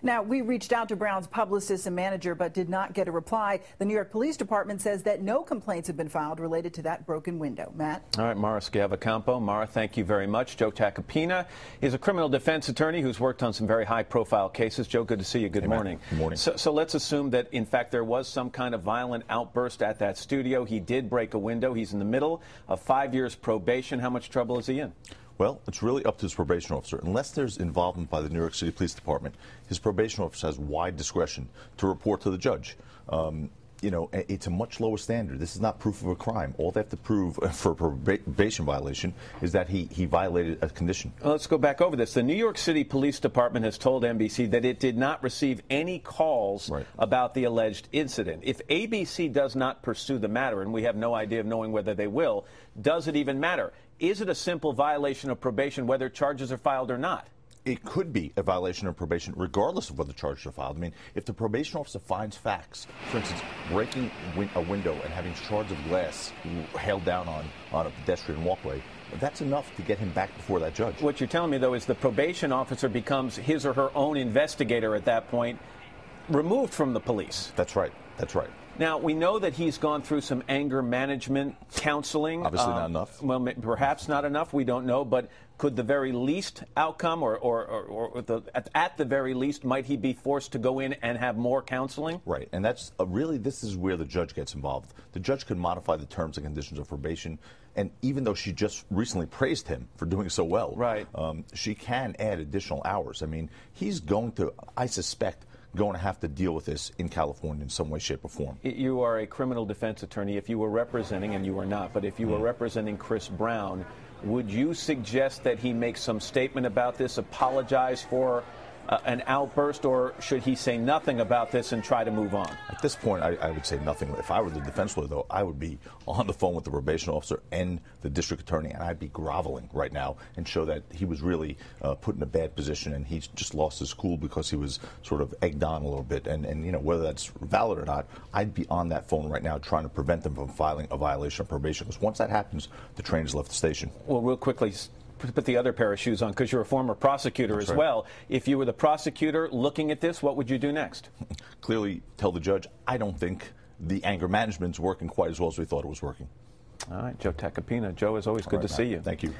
Now, we reached out to Brown's publicist and manager, but did not get a reply. The New York Police Department says that no complaints have been filed related to that broken window. Matt? All right, Mara Schiavocampo. Mara, thank you very much. Joe Tacopina is a criminal defense attorney who's worked on some very high-profile cases. Joe, good to see you. Good morning. Good morning. So let's assume that, in fact, there was some kind of violent outburst at that studio. He did break a window. He's in the middle of 5 years probation. How much trouble is he in? Well, it's really up to his probation officer. Unless there's involvement by the New York City Police Department, his probation officer has wide discretion to report to the judge. You know, it's a much lower standard. This is not proof of a crime. All they have to prove for a probation violation is that he violated a condition. Well, let's go back over this. The New York City Police Department has told NBC that it did not receive any calls about the alleged incident. If ABC does not pursue the matter, and we have no idea of knowing whether they will, does it even matter? Is it a simple violation of probation whether charges are filed or not? It could be a violation of probation regardless of whether charges are filed. I mean, if the probation officer finds facts, for instance, breaking a window and having shards of glass hailed down on a pedestrian walkway, that's enough to get him back before that judge. What you're telling me, though, is the probation officer becomes his or her own investigator at that point, removed from the police. That's right. That's right. Now, we know that he's gone through some anger management counseling. Obviously not enough. Well, perhaps not enough. We don't know. But could the very least outcome, or at the very least, might he be forced to go in and have more counseling? Right. And that's really, this is where the judge gets involved. The judge could modify the terms and conditions of probation. And even though she just recently praised him for doing so well, she can add additional hours. I mean, he's going to, I suspect, going to have to deal with this in California in some way, shape, or form. You are a criminal defense attorney. If you were representing, and you are not, but if you were representing Chris Brown, would you suggest that he make some statement about this, apologize for an outburst, or should he say nothing about this and try to move on? At this point, I would say nothing. If I were the defense lawyer, though, I would be on the phone with the probation officer and the district attorney, and I'd be groveling right now and show that he was really put in a bad position and he's just lost his cool because he was sort of egged on a little bit. And you know, whether that's valid or not, I'd be on that phone right now trying to prevent them from filing a violation of probation, because once that happens, the train has left the station. Well, real quickly, put the other pair of shoes on, because you're a former prosecutor as well. If you were the prosecutor looking at this, what would you do next? Clearly tell the judge, I don't think the anger management's working quite as well as we thought it was working. All right, Joe Tacopina. Joe, as always, good to see you. Thank you.